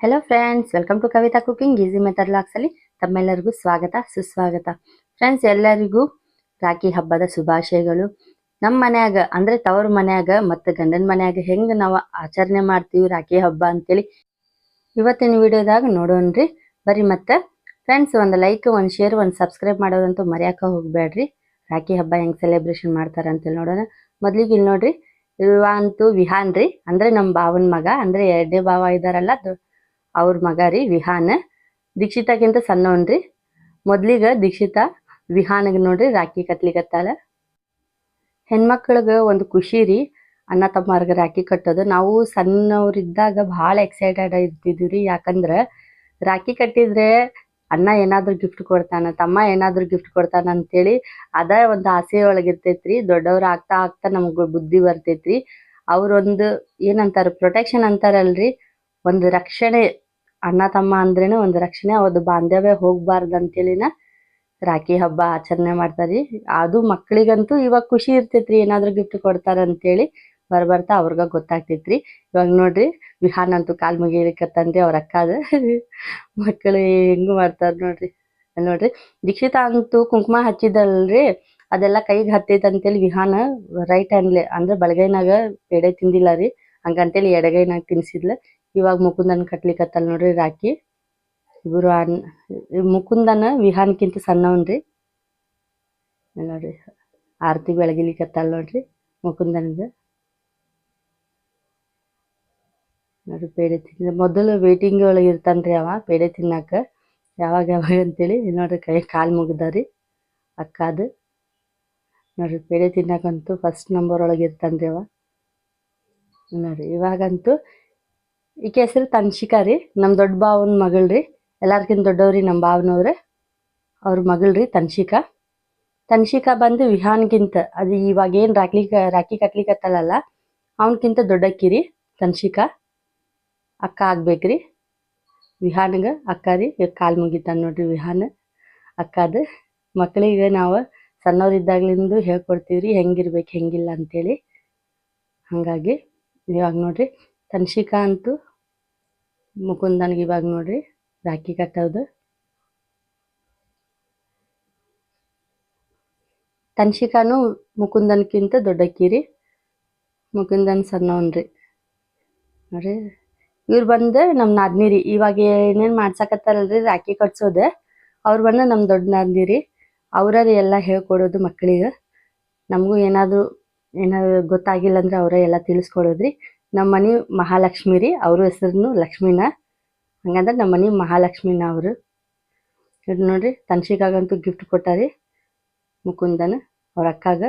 Hello friends, welcome to Kavitha cooking easy method ಲಾಕ್ಸಲ್ಲಿ ತಮ್ಮೆಲ್ಲರಿಗೂ ಸ್ವಾಗತ ಸುಸ್ವಾಗತ. ಫ್ರೆಂಡ್ಸ್, ಎಲ್ಲರಿಗೂ ರಾಖಿ ಹಬ್ಬದ ಶುಭಾಶಯಗಳು. ನಮ್ಮ ಮನ್ಯಾಗ ಅಂದ್ರೆ ತವ್ರ ಮನ್ಯಾಗ ಮತ್ತು ಗಂಡನ ಮನ್ಯಾಗ ಹೆಂಗೆ ನಾವು ಆಚರಣೆ ಮಾಡ್ತೀವಿ ರಾಖಿ ಹಬ್ಬ ಅಂತೇಳಿ ಇವತ್ತಿನ ವಿಡಿಯೋದಾಗ ನೋಡೋಣ್ರಿ. ಬರ್ರಿ ಮತ್ತೆ ಫ್ರೆಂಡ್ಸ್, ಒಂದು ಲೈಕ್, ಒಂದು ಶೇರ್, ಒಂದು ಸಬ್ಸ್ಕ್ರೈಬ್ ಮಾಡೋದಂತೂ ಮರ್ಯಾಕ ಹೋಗ್ಬೇಡ್ರಿ. ರಾಖಿ ಹಬ್ಬ ಹೆಂಗೆ ಸೆಲೆಬ್ರೇಷನ್ ಮಾಡ್ತಾರೆ ಅಂತೇಳಿ ನೋಡೋಣ. ಮೊದ್ಲಿಗೆ ಇಲ್ಲಿ ನೋಡ್ರಿ, ಇವ ಅಂತೂ ವಿಹಾನ್ ರೀ, ಅಂದ್ರೆ ನಮ್ಮ ಭಾವನ ಮಗ, ಅಂದ್ರೆ ಎರಡನೇ ಭಾವ ಇದಾರಲ್ಲ ಅವ್ರ ಮಗ ರೀ ವಿಹಾನ್. ದೀಕ್ಷಿತಾಗಿಂತ ಸಣ್ಣವನ್ರಿ. ಮೊದ್ಲಿಗ ದೀಕ್ಷಿತಾ ವಿಹಾನ್ಗೆ ನೋಡ್ರಿ ರಾಖಿ ಕಟ್ಲಿಕತ್ತಾಳ. ಹೆಣ್ಮಕ್ಳಿಗೆ ಒಂದು ಖುಷಿ ರೀ, ಅಣ್ಣ ತಮ್ಮರ್ಗ ರಾಖಿ ಕಟ್ಟೋದು. ನಾವು ಸಣ್ಣವ್ರಿದ್ದಾಗ ಭಾಳ ಎಕ್ಸೈಟೆಡ್ ಇರ್ತಿದ್ವಿ ರೀ. ಯಾಕಂದ್ರೆ ರಾಖಿ ಕಟ್ಟಿದ್ರೆ ಅಣ್ಣ ಏನಾದ್ರೂ ಗಿಫ್ಟ್ ಕೊಡ್ತಾನ, ತಮ್ಮ ಏನಾದ್ರೂ ಗಿಫ್ಟ್ ಕೊಡ್ತಾನ ಅಂತೇಳಿ ಅದ ಒಂದು ಆಸೆ ಒಳಗಿರ್ತೈತ್ರಿ. ದೊಡ್ಡವ್ರು ಆಗ್ತಾ ಆಗ್ತಾ ನಮ್ಗೆ ಬುದ್ಧಿ ಬರ್ತೈತ್ರಿ. ಅವ್ರೊಂದು ಏನಂತಾರ, ಪ್ರೊಟೆಕ್ಷನ್ ಅಂತಾರಲ್ರಿ, ಒಂದು ರಕ್ಷಣೆ. ಅಣ್ಣ ತಮ್ಮ ಅಂದ್ರೇನೆ ಒಂದು ರಕ್ಷಣೆ. ಅವ್ರದ್ದು ಬಾಂಧವ್ಯ ಹೋಗ್ಬಾರ್ದು ಅಂತೇಳಿನ ರಾಖಿ ಹಬ್ಬ ಆಚರಣೆ ಮಾಡ್ತಾರ್ರಿ. ಅದು ಮಕ್ಳಿಗಂತೂ ಇವಾಗ ಖುಷಿ ಇರ್ತೈತ್ರಿ, ಏನಾದ್ರೂ ಗಿಫ್ಟ್ ಕೊಡ್ತಾರ ಅಂತೇಳಿ. ಬರ್ಬರ್ತಾ ಅವ್ರಿಗ ಗೊತ್ತಾಗ್ತೈತ್ರಿ. ಇವಾಗ ನೋಡ್ರಿ, ವಿಹಾನ್ ಅಂತೂ ಕಾಲ್ ಮುಗಿಲಿಕತ್ತನ್ರಿ ಅವ್ರ ಅಕ್ಕಾದ. ಮಕ್ಕಳು ಹೆಂಗ್ ಮಾಡ್ತಾರ ನೋಡ್ರಿ. ನೋಡ್ರಿ, ದೀಕ್ಷಿತಾ ಅಂತೂ ಕುಂಕುಮ ಹಚ್ಚಿದಲ್ರಿ, ಅದೆಲ್ಲ ಕೈಗೆ ಹತ್ತೈತೆ ಅಂತೇಳಿ ವಿಹಾನ ರೈಟ್ ಹ್ಯಾಂಡ್ಲೆ ಅಂದ್ರೆ ಬಲಗೈನಾಗ ಪೇಡೆ ತಿಂದಿಲ್ಲ ರೀ, ಹಂಗಂತೇಳಿ ಎಡಗೈನಾಗ ತಿನ್ಸಿದ್ಲ. ಇವಾಗ ಮುಕುಂದನ್ ಕಟ್ಲಿಕತ್ತಲ್ ನೋಡ್ರಿ ರಾಖಿ. ಇವರು ಮುಕುಂದನ ವಿಹಾನ್ಕಿಂತ ಸಣ್ಣವನ್ರಿ. ನೋಡ್ರಿ, ಆರತಿ ಬೆಳಗಿಲಿಕತ್ತಲ್ ನೋಡ್ರಿ ಮುಕುಂದನ್ಗ. ನೋಡ್ರಿ, ಪೇಡೆ ತಿನ್ನ ಮೊದಲು ವೇಟಿಂಗ್ ಒಳಗೆ ಇರ್ತಾನ್ರಿ ಅವ ಪೇಡೆ ತಿನ್ನಾಕ. ಯಾವಾಗ ಅಂತೇಳಿ ನೋಡ್ರಿ ಕೈ ಕಾಲು ಮುಗ್ದಾರಿ ಅಕ್ಕಾದು. ನೋಡ್ರಿ, ಪೇಡೆ ತಿನ್ನಾಕಂತೂ ಫಸ್ಟ್ ನಂಬರ್ ಒಳಗೆ ಇರ್ತಾನ್ರಿ ಅವ. ನೋಡ್ರಿ, ಇವಾಗಂತೂ ಈಕೆ ಹೆಸರು ತನ್ಶಿಕಾ ರೀ, ನಮ್ಮ ದೊಡ್ಡ ಭಾವನ ಮಗಳ್ರಿ. ಎಲ್ಲಾರ್ಕಿಂತ ದೊಡ್ಡವ್ರಿ ನಮ್ಮ ಭಾವನವ್ರೆ, ಅವ್ರ ಮಗಳ್ರಿ ತನ್ಶಿಕಾ. ತನ್ಶಿಕಾ ಬಂದು ವಿಹಾನ್ಗಿಂತ, ಅದು ಇವಾಗ ಏನು ರಾಖಿ ಕಟ್ಲಿಕತ್ತಲ್ಲ ಅವನಕ್ಕಿಂತ ದೊಡ್ಡಕ್ಕಿರಿ ತನ್ಶಿಕಾ. ಅಕ್ಕ ಆಗ್ಬೇಕ್ರಿ ವಿಹಾನ್ಗೆ. ಅಕ್ಕ ರೀ, ಕಾಲು ಮುಗಿತಾನೆ ನೋಡ್ರಿ ವಿಹಾನ್ ಅಕ್ಕಾದ. ಮಕ್ಕಳಿಗೆ ನಾವು ಸಣ್ಣವ್ರಿದ್ದಾಗ್ಲಿಂದ ಹೇಳ್ಕೊಡ್ತೀವ್ರಿ ಹೆಂಗಿರ್ಬೇಕು ಹೆಂಗಿಲ್ಲ ಅಂತೇಳಿ. ಹಾಗಾಗಿ ಇವಾಗ ನೋಡ್ರಿ, ತನ್ಶಿಕಾ ಅಂತೂ ಮುಕುಂದನ್ಗೆ ಇವಾಗ ನೋಡ್ರಿ ರಾಖಿ ಕಟ್ಟೋದು. ತನ್ಶಿಕಾನು ಮುಕುಂದನ್ಕಿಂತ ದೊಡ್ಡಕ್ಕಿರಿ, ಮುಕುಂದನ್ ಸಣ್ಣವನ್ರಿ. ನೋಡ್ರಿ, ಇವ್ರು ಬಂದು ನಮ್ಮ ನಾದ್ನಿರಿ. ಇವಾಗ ಏನೇನು ಮಾಡ್ಸಕತ್ತಾರಲ್ರಿ ರಾಖಿ ಕಟ್ಸೋದು, ಅವ್ರು ಬಂದು ನಮ್ಮ ದೊಡ್ಡ ನಾದ್ನಿರಿ. ಅವ್ರಿ ಎಲ್ಲ ಹೇಳ್ಕೊಡೋದು ಮಕ್ಕಳಿಗೆ. ನಮಗೂ ಏನಾದರೂ ಗೊತ್ತಾಗಿಲ್ಲ ಅಂದ್ರೆ ಅವರೇ ಎಲ್ಲ ತಿಳಿಸ್ಕೊಡೋದ್ರಿ. ನಮ್ಮ ಮನೆ ಮಹಾಲಕ್ಷ್ಮಿ ರೀ, ಅವ್ರ ಹೆಸರು ಲಕ್ಷ್ಮೀನ. ಹಂಗಂದ್ರೆ ನಮ್ಮ ಮನೆ ಮಹಾಲಕ್ಷ್ಮಿನ ಅವರು. ಇದು ನೋಡ್ರಿ, ತನ್ಶಿಕಾಗಂತೂ ಗಿಫ್ಟ್ ಕೊಟ್ಟಾರಿ ಮುಕುಂದನ ಅವ್ರ ಅಕ್ಕಾಗ.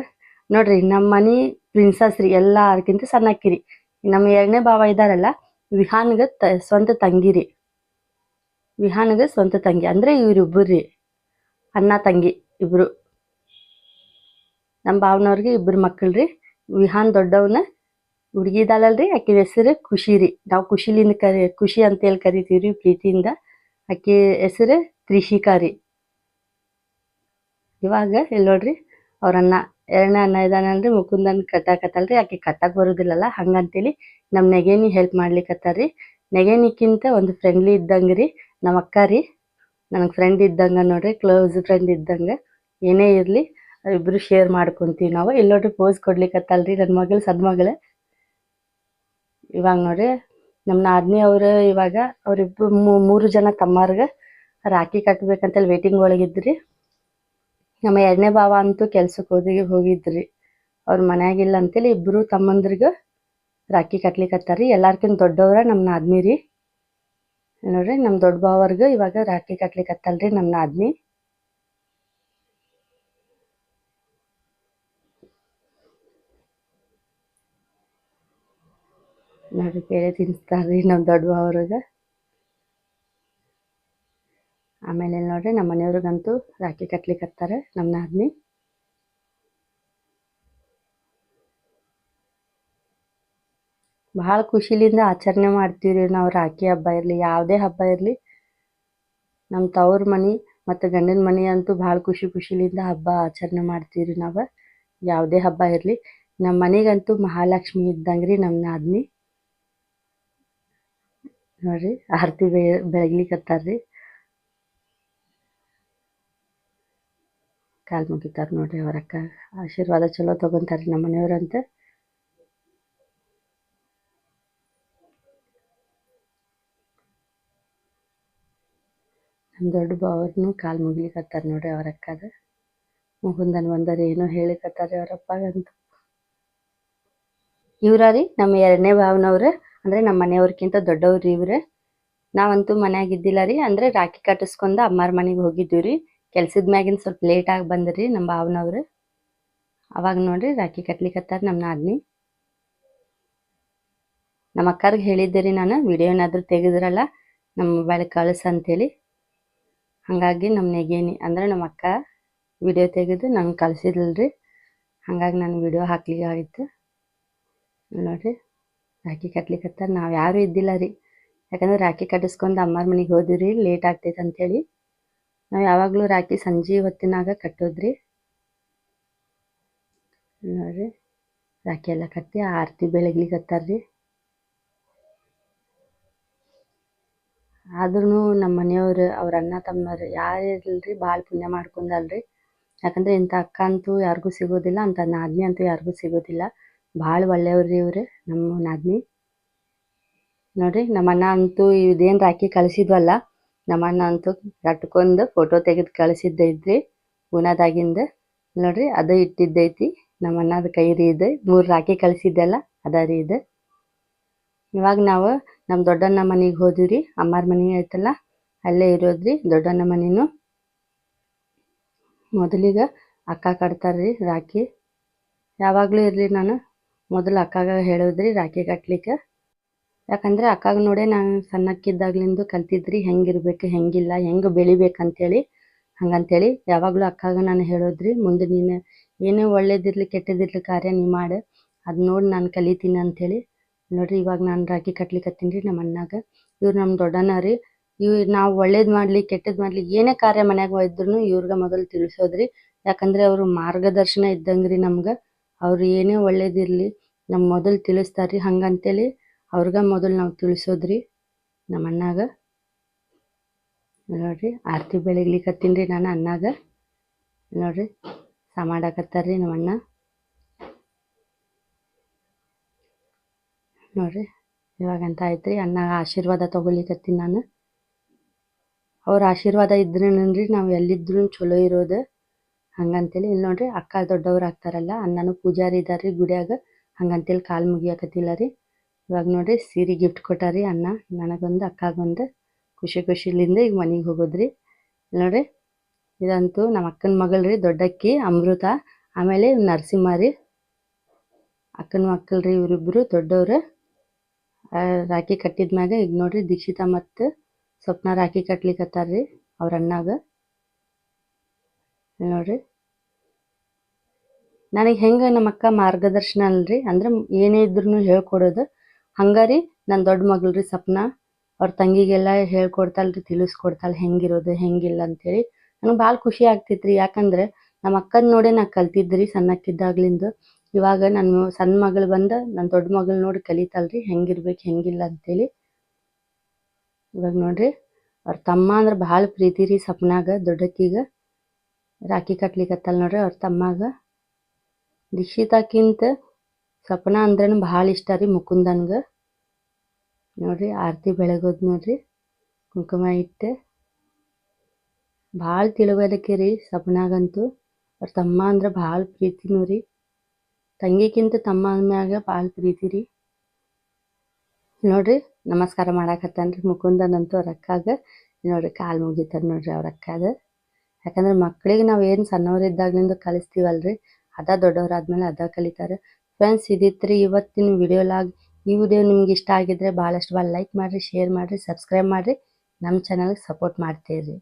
ನೋಡ್ರಿ, ನಮ್ಮ ಮನೆ ಪ್ರಿನ್ಸಸ್ ರೀ, ಎಲ್ಲಾರ್ಕಿಂತ ಸಣ್ಣಕ್ಕಿರಿ. ನಮ್ಮ ಎರಡನೇ ಭಾವ ಇದ್ದಾರಲ್ಲ ವಿಹಾನ್ಗೆ ಸ್ವಂತ ತಂಗಿರಿ. ವಿಹಾನ್ಗೆ ಸ್ವಂತ ತಂಗಿ ಅಂದ್ರೆ ಇವ್ರಿಬ್ಬರು ರೀ, ಅಣ್ಣ ತಂಗಿ ಇಬ್ರು. ನಮ್ಮ ಭಾವನವ್ರಿಗೆ ಇಬ್ಬರು ಮಕ್ಕಳ್ರಿ. ವಿಹಾನ್ ದೊಡ್ಡವನ, ಹುಡುಗಿದಾಳಲ್ರಿ ಆಕೆ ಹೆಸರು ಖುಷಿ ರೀ. ನಾವು ಖುಷಿಲಿಂದ ಖುಷಿ ಅಂತೇಳಿ ಕರಿತೀವ್ರಿ ಪ್ರೀತಿಯಿಂದ. ಆಕೆ ಹೆಸರು ತ್ರಿಷಿಕಾ ರೀ. ಇವಾಗ ಇಲ್ಲಿ ನೋಡ್ರಿ, ಅವ್ರನ್ನ ಎರಡನೇ ಅಣ್ಣ ಇದಾನಲ್ರಿ ಮುಕುಂದನ್ ಕಟ್ಟಾಕತ್ತಲ್ರಿ. ಆಕೆ ಕಟ್ಟಕ್ ಬರೋದಿಲ್ಲಲ್ಲ, ಹಂಗಂತೇಳಿ ನಮ್ಮ ನೆಗೇನಿ ಹೆಲ್ಪ್ ಮಾಡ್ಲಿಕ್ಕತ್ತಾರ್ರಿ. ನೆಗೇನಿಕ್ಕಿಂತ ಒಂದು ಫ್ರೆಂಡ್ಲಿ ಇದ್ದಂಗೆ ರೀ ನಮ್ಮ ಅಕ್ಕ ರೀ. ನನಗೆ ಫ್ರೆಂಡ್ ಇದ್ದಂಗೆ ನೋಡ್ರಿ, ಕ್ಲೋಸ್ ಫ್ರೆಂಡ್ ಇದ್ದಂಗೆ. ಏನೇ ಇರಲಿ ಇಬ್ರು ಶೇರ್ ಮಾಡ್ಕೊತೀವಿ ನಾವು. ಇಲ್ಲಿ ನೋಡ್ರಿ, ಪೋಸ್ ಕೊಡ್ಲಿಕ್ಕತ್ತಲ್ರಿ ನನ್ನ ಮಗಳು, ಸಣ್ಣ ಮಗಳು. ಇವಾಗ ನೋಡ್ರಿ, ನಮ್ಮ ನಾದ್ನಿ ಅವರು ಇವಾಗ ಅವ್ರಿಬ್ರು 3 ಜನ ತಮ್ಮರ್ಗ ರಾಖಿ ಕಟ್ಬೇಕಂತೇಳಿ ವೇಟಿಂಗ್ ಒಳಗಿದ್ರಿ. ನಮ್ಮ ಎರಡನೇ ಭಾವ ಅಂತೂ ಕೆಲ್ಸಕ್ಕೆ ಹೋಗಿದ್ರಿ. ಅವ್ರ ಮನ್ಯಾಗಿಲ್ಲ ಅಂತೇಳಿ ಇಬ್ರು ತಮ್ಮಂದ್ರಿಗೆ ರಾಖಿ ಕಟ್ಲಿಕತ್ತಾರ್ರಿ. ಎಲ್ಲಾರ್ಕಿಂತ ದೊಡ್ಡವ್ರ ನಮ್ಮ ನಾದ್ನಿ ರೀ. ನೋಡ್ರಿ, ನಮ್ಮ ದೊಡ್ಡ ಭಾವರ್ಗ ಇವಾಗ ರಾಖಿ ಕಟ್ಲಿಕತ್ತಲ್ರಿ ನಮ್ಮ ನಾದ್ನಿ. ನೋಡ್ರಿ, ಪೇಡೆ ತಿನ್ನಿಸ್ತಾರ್ರಿ ನಮ್ಮ ದೊಡ್ಡ ಭಾವರ್ಗ. ಆಮೇಲೆ ನೋಡ್ರಿ, ನಮ್ಮ ಮನೆಯವ್ರಿಗಂತೂ ರಾಖಿ ಕಟ್ಲಿಕತ್ತಾರೆ ನಮ್ಮ ನಾದ್ನಿ. ಭಾಳ ಖುಷಿಲಿಂದ ಆಚರಣೆ ಮಾಡ್ತೀವ್ರಿ ನಾವು ರಾಖಿ ಹಬ್ಬ ಇರಲಿ ಯಾವುದೇ ಹಬ್ಬ ಇರಲಿ. ನಮ್ಮ ತವ್ರ ಮನೆ ಮತ್ತು ಗಂಡನ ಮನೆ ಅಂತೂ ಭಾಳ ಖುಷಿಲಿಂದ ಹಬ್ಬ ಆಚರಣೆ ಮಾಡ್ತೀವ್ರಿ ನಾವು. ಯಾವುದೇ ಹಬ್ಬ ಇರಲಿ ನಮ್ಮ ಮನೆಗಂತೂ ಮಹಾಲಕ್ಷ್ಮಿ ಇದ್ದಂಗೆ ರೀ ನಮ್ಮ ನಾದ್ನಿ. ನೋಡ್ರಿ ಆರತಿ ಬೆಳಗ್ಲಿಕತ್ತಾರ್ರಿ. ಕಾಲ್ ಮುಗಿತಾರ ನೋಡ್ರಿ ಅವ್ರ ಅಕ್ಕ. ಆಶೀರ್ವಾದ ಚಲೋ ತಗೊಂತಾರ್ರಿ ನಮ್ಮ ಮನೆಯವ್ರಂತ. ನಮ್ಮ ದೊಡ್ಡ ಬಾವ್ರನು ಕಾಲ್ ಮುಗಿಲಿಕತ್ತಾರ ನೋಡ್ರಿ ಅವ್ರ ಅಕ್ಕದ. ಮುಗುಂದನ್ ಬಂದಾರ ಏನೋ ಹೇಳಿಕತ್ತಾರ್ರಿ ಅವ್ರಪ್ಪಗಂತ. ಇವ್ರೀ ನಮ್ಮ 2ನೇ ಭಾವನವ್ರು, ಅಂದ್ರೆ ನಮ್ಮ ಮನೆಯವ್ರಕ್ಕಿಂತ ದೊಡ್ಡವ್ರಿ ಇವ್ರೆ. ನಾವಂತೂ ಮನ್ಯಾಗ ಇದ್ದಿಲ್ಲ ರೀ, ಅಂದ್ರೆ ರಾಖಿ ಕಟ್ಟಿಸ್ಕೊಂಡ ಅಮ್ಮಾರ್ ಮನೆಗೆ ಹೋಗಿದ್ವಿ ರೀ. ಕೆಲ್ಸದ ಮ್ಯಾಗಿನ ಸ್ವಲ್ಪ ಲೇಟ್ ಆಗಿ ಬಂದ್ರಿ ನಮ್ಮ ಭಾವನವ್ರು. ಅವಾಗ ನೋಡ್ರಿ ರಾಖಿ ಕಟ್ಲಿಕತ್ತಾರ ನಮ್ಮ ನಾದ್ನಿ. ನಮ್ಮ ಅಕ್ಕಾರ್ಗೆ ಹೇಳಿದ್ದೆ ರೀ ನಾನು, ವಿಡಿಯೋ ಏನಾದ್ರು ತೆಗೆದ್ರಲ್ಲ ನಮ್ಮ ಮೊಬೈಲ್ ಕಳಿಸ್ ಅಂತೇಳಿ. ಹಾಗಾಗಿ ನಮ್ಮ ನೆಗೇನಿ ಅಂದ್ರೆ ನಮ್ಮ ಅಕ್ಕ ವಿಡಿಯೋ ತೆಗೆದು ನಂಗೆ ಕಳಿಸಿದ್ಲ್ರಿ. ಹಾಗಾಗಿ ನಾನು ವಿಡಿಯೋ ಹಾಕ್ಲಿಕ್ಕೆ ಆಗಿತ್ತು ನೋಡ್ರಿ. ರಾಖಿ ಕಟ್ಲಿಕತ್ತಾರ. ನಾವು ಯಾರೂ ಇದ್ದಿಲ್ಲ ರೀ, ಯಾಕಂದ್ರೆ ರಾಖಿ ಕಟ್ಟಿಸ್ಕೊಂಡು ಅಮ್ಮಾರ ಮನೆಗೆ ಹೋದಿವ್ರಿ, ಲೇಟ್ ಆಗ್ತೈತೆ ಅಂತೇಳಿ. ನಾವು ಯಾವಾಗಲೂ ರಾಖಿ ಸಂಜೆ ಹೊತ್ತಿನಾಗ ಕಟ್ಟೋದ್ರಿ ನೋಡ್ರಿ. ರಾಖಿ ಎಲ್ಲ ಕಟ್ಟಿ ಆರತಿ ಬೆಳಗ್ಲಿಕತ್ತಾರ್ರಿ. ಆದ್ರೂ ನಮ್ಮ ಮನೆಯವ್ರು ಅವ್ರ ಅಣ್ಣ ತಮ್ಮರು ಯಾರು ಇರಲ್ರಿ, ಭಾಳ ಪುಣ್ಯ ಮಾಡ್ಕೊಂಡಲ್ರಿ. ಯಾಕಂದ್ರೆ ಇಂಥ ಅಕ್ಕ ಅಂತೂ ಯಾರಿಗೂ ಸಿಗೋದಿಲ್ಲ, ಅಂಥ ನಾದ್ನಿ ಅಂತೂ ಯಾರಿಗೂ ಸಿಗೋದಿಲ್ಲ. ಭಾಳ ಒಳ್ಳೆಯವ್ರಿ ಇವ್ರು ನಮ್ಮ ನಾದ್ನಿ. ನೋಡ್ರಿ ನಮ್ಮ ಅಣ್ಣ ಅಂತೂ ಇದೇನು ರಾಖಿ ಕಳಿಸಿದ್ವಲ್ಲ, ನಮ್ಮ ಅಣ್ಣ ಅಂತೂ ಕಟ್ಕೊಂಡು ಫೋಟೋ ತೆಗೆದು ಕಳಿಸಿದ್ದೈತ್ರಿ ಪೂನಾದಾಗಿಂದ. ನೋಡ್ರಿ ಅದು ಇಟ್ಟಿದ್ದೈತಿ ನಮ್ಮ ಅಣ್ಣದ ಕೈ ರೀ. ಇದು 3 ರಾಖಿ ಕಳಿಸಿದ್ದೆಲ್ಲ ಅದ ರೀ ಇದು. ಇವಾಗ ನಾವು ನಮ್ಮ ದೊಡ್ಡಣ್ಣ ಮನೆಗೆ ಹೋದಿವ್ರಿ. ಅಮ್ಮಾರ ಮನೆ ಐತಲ್ಲ ಅಲ್ಲೇ ಇರೋದ್ರಿ ದೊಡ್ಡಣ್ಣ ಮನೆನೂ. ಮೊದಲಿಗೆ ಅಕ್ಕ ಕಟ್ತಾರ್ರಿ ರಾಖಿ. ಯಾವಾಗಲೂ ಇರಲಿ ನಾನು ಮೊದಲು ಅಕ್ಕಾಗ ಹೇಳೋದ್ರಿ ರಾಖಿ ಕಟ್ಲಿಕ್ಕೆ. ಯಾಕಂದ್ರೆ ಅಕ್ಕಾಗ ನೋಡೇ ನಾನು ಸಣ್ಣಕ್ಕಿದ್ದಾಗ್ಲಿಂದ ಕಲ್ತಿದ್ರಿ ಹೆಂಗಿರ್ಬೇಕು ಹೆಂಗಿಲ್ಲ, ಹೆಂಗೆ ಬೆಳಿಬೇಕಂತೇಳಿ. ಹಂಗಂತೇಳಿ ಯಾವಾಗಲೂ ಅಕ್ಕಾಗ ನಾನು ಹೇಳೋದ್ರಿ, ಮುಂದೆ ನೀನು ಏನೇ ಒಳ್ಳೇದಿರ್ಲಿ ಕೆಟ್ಟದಿರ್ಲಿ ಕಾರ್ಯ ನೀ ಮಾಡು, ಅದು ನೋಡಿ ನಾನು ಕಲಿತೀನಿ ಅಂಥೇಳಿ. ನೋಡ್ರಿ ಇವಾಗ ನಾನು ರಾಖಿ ಕಟ್ಲಿಕತ್ತೀನಿ ರೀ ನಮ್ಮ ಅಣ್ಣಾಗ. ಇವ್ರು ನಮ್ಮ ದೊಡ್ಡಣ್ಣ ರೀ. ನಾವು ಒಳ್ಳೇದು ಮಾಡಲಿ ಕೆಟ್ಟದ್ದು ಮಾಡಲಿ ಏನೇ ಕಾರ್ಯ ಮನ್ಯಾಗ ಇದ್ರೂ ಇವ್ರಿಗೆ ಮೊದಲು ತಿಳಿಸೋದ್ರಿ. ಯಾಕಂದ್ರೆ ಅವರು ಮಾರ್ಗದರ್ಶನ ಇದ್ದಂಗೆ ರೀ ನಮ್ಗೆ. ಅವ್ರು ಏನೇ ಒಳ್ಳೇದಿರಲಿ ನಮ್ಮ ಮೊದಲು ತಿಳಿಸ್ತಾರ್ರಿ. ಹಂಗಂತೇಳಿ ಅವ್ರಿಗೆ ಮೊದಲು ನಾವು ತಿಳಿಸೋದ್ರಿ ನಮ್ಮ ಅಣ್ಣಾಗ. ನೋಡ್ರಿ ಆರತಿ ಬೆಳಗ್ಲಿಕತ್ತೀನಿ ರೀ ನಾನು ಅಣ್ಣಾಗ. ನೋಡ್ರಿ ಮಾಡಾಕತ್ತಾರ್ರಿ ನಮ್ಮ ಅಣ್ಣ. ನೋಡ್ರಿ ಇವಾಗಂತ ಆಯ್ತು ರೀ. ಅಣ್ಣಾಗ ಆಶೀರ್ವಾದ ತೊಗೊಲಿಕತ್ತೀನಿ ನಾನು. ಅವ್ರ ಆಶೀರ್ವಾದ ಇದ್ರೇನ್ರಿ ನಾವು ಎಲ್ಲಿದ್ರು ಚಲೋ ಇರೋದು. ಹಂಗಂತೇಳಿ ಇಲ್ಲಿ ನೋಡ್ರಿ ಅಕ್ಕ ದೊಡ್ಡವ್ರು ಆಗ್ತಾರಲ್ಲ, ಅಣ್ಣನೂ ಪೂಜಾರಿ ಇದ್ದಾರ್ರಿ ಗುಡಿಯಾಗ. ಹಂಗಂತೇಳಿ ಕಾಲು ಮುಗಿಯಾಕತ್ತಿಲ್ಲ ರೀ. ಇವಾಗ ನೋಡ್ರಿ ಸೀರೆ ಗಿಫ್ಟ್ ಕೊಟ್ಟಾರಿ ಅಣ್ಣ ನನಗೊಂದು ಅಕ್ಕಾಗೊಂದು. ಖುಷಿ ಖುಷಿಲಿಂದ ಈಗ ಮನೆಗೆ ಹೋಗೋದ್ರಿ. ನೋಡ್ರಿ ಇದಂತೂ ನಮ್ಮ ಅಕ್ಕನ ಮಗಳ್ರಿ, ದೊಡ್ಡಕ್ಕಿ ಅಮೃತ, ಆಮೇಲೆ ನರಸಿಂಹ ರೀ ಅಕ್ಕನ ಮಕ್ಕಳ್ರಿ. ಇವರಿಬ್ಬರು ದೊಡ್ಡವ್ರು. ರಾಖಿ ಕಟ್ಟಿದ್ಮ್ಯಾಗ ಈಗ ನೋಡ್ರಿ ದೀಕ್ಷಿತ ಮತ್ತು ಸ್ವಪ್ನ ರಾಖಿ ಕಟ್ಲಿಕತ್ತಾರ್ರಿ ಅವ್ರ ಅಣ್ಣಾಗ. ನೋಡ್ರಿ ನನಗೆ ಹೆಂಗೆ ನಮ್ಮ ಅಕ್ಕ ಮಾರ್ಗದರ್ಶನ ಅಲ್ರಿ, ಅಂದ್ರೆ ಏನೇ ಇದ್ರೂ ಹೇಳ್ಕೊಡೋದು. ಹಂಗಾರಿ ನನ್ನ ದೊಡ್ಡ ಮಗಳ್ರಿ ಸಪ್ನ ಅವ್ರ ತಂಗಿಗೆಲ್ಲ ಹೇಳ್ಕೊಡ್ತಾಳ್ರಿ, ತಿಳಿಸ್ಕೊಡ್ತಾಳೆ ಹೆಂಗಿರೋದು ಹೆಂಗಿಲ್ಲ ಅಂತೇಳಿ. ನನಗೆ ಭಾಳ ಖುಷಿ ಆಗ್ತೈತ್ರಿ. ಯಾಕಂದ್ರೆ ನಮ್ಮ ಅಕ್ಕನ ನೋಡೇ ನಾ ಕಲ್ತಿದ್ರಿ ಸಣ್ಣಕ್ಕಿದ್ದಾಗ್ಲಿಂದ. ಇವಾಗ ನನ್ನ ಸಣ್ಣ ಮಗಳು ಬಂದು ನನ್ನ ದೊಡ್ಡ ಮಗಳು ನೋಡಿ ಕಲಿತಾಳ್ರಿ ಹೆಂಗಿರ್ಬೇಕು ಹೆಂಗಿಲ್ಲ ಅಂತೇಳಿ. ಇವಾಗ ನೋಡ್ರಿ ಅವ್ರ ತಮ್ಮ ಅಂದ್ರೆ ಭಾಳ ಪ್ರೀತಿ ರೀ ಸಪ್ನಾಗ. ದೊಡ್ಡಕ್ಕೀಗ ರಾಖಿ ಕಟ್ಲಿಕತ್ತಲ್ಲ ನೋಡ್ರಿ ಅವ್ರ ತಮ್ಮಾಗ. ದೀಕ್ಷಿತಾಕ್ಕಿಂತ ಸಪ್ನ ಅಂದ್ರೇನು ಭಾಳ ಇಷ್ಟ ರೀ ಮುಕುಂದನ್ಗೆ. ನೋಡ್ರಿ ಆರತಿ ಬೆಳಗೋದು ನೋಡ್ರಿ, ಕುಂಕುಮ ಇಟ್ಟು. ಭಾಳ ತಿಳುವಳಿಕೆ ರೀ ಸಪ್ನಾಗಂತೂ. ಅವ್ರ ತಮ್ಮ ಅಂದ್ರೆ ಭಾಳ ಪ್ರೀತಿನೂ ರೀ. ತಂಗಿಕ್ಕಿಂತ ತಮ್ಮ ಮ್ಯಾಗ ಭಾಳ ಪ್ರೀತಿ ರೀ. ನೋಡ್ರಿ ನಮಸ್ಕಾರ ಮಾಡಾಕತ್ತಾನ್ರಿ ಮುಕುಂದನಂತೂ ಅವ್ರ ಅಕ್ಕಾಗ. ನೋಡ್ರಿ ಕಾಲು ಮುಗಿತಾರ ನೋಡ್ರಿ ಅವ್ರ ಅಕ್ಕಾಗ. ಯಾಕಂದ್ರೆ ಮಕ್ಳಿಗೆ ನಾವು ಏನು ಸಣ್ಣವರಿದ್ದಾಗ್ಲಿಂದ ಕಲಿಸ್ತೀವಲ್ರಿ, ಅದ ದೊಡ್ಡವರಾದ್ಮೇಲೆ ಅದ ಕಲಿತಾರೆ. ಫ್ರೆಂಡ್ಸ್ ಇದಿತ್ರಿ ಇವತ್ತಿನ ವಿಡಿಯೋಲಾಗ್. ಈ ವಿಡಿಯೋ ನಿಮ್ಗೆ ಇಷ್ಟ ಆಗಿದ್ರೆ ಭಾಳ ಲೈಕ್ ಮಾಡಿರಿ, ಶೇರ್ ಮಾಡಿರಿ, ಸಬ್ಸ್ಕ್ರೈಬ್ ಮಾಡಿರಿ, ನಮ್ಮ ಚಾನಲ್ಗೆ ಸಪೋರ್ಟ್ ಮಾಡ್ತೀರಿ.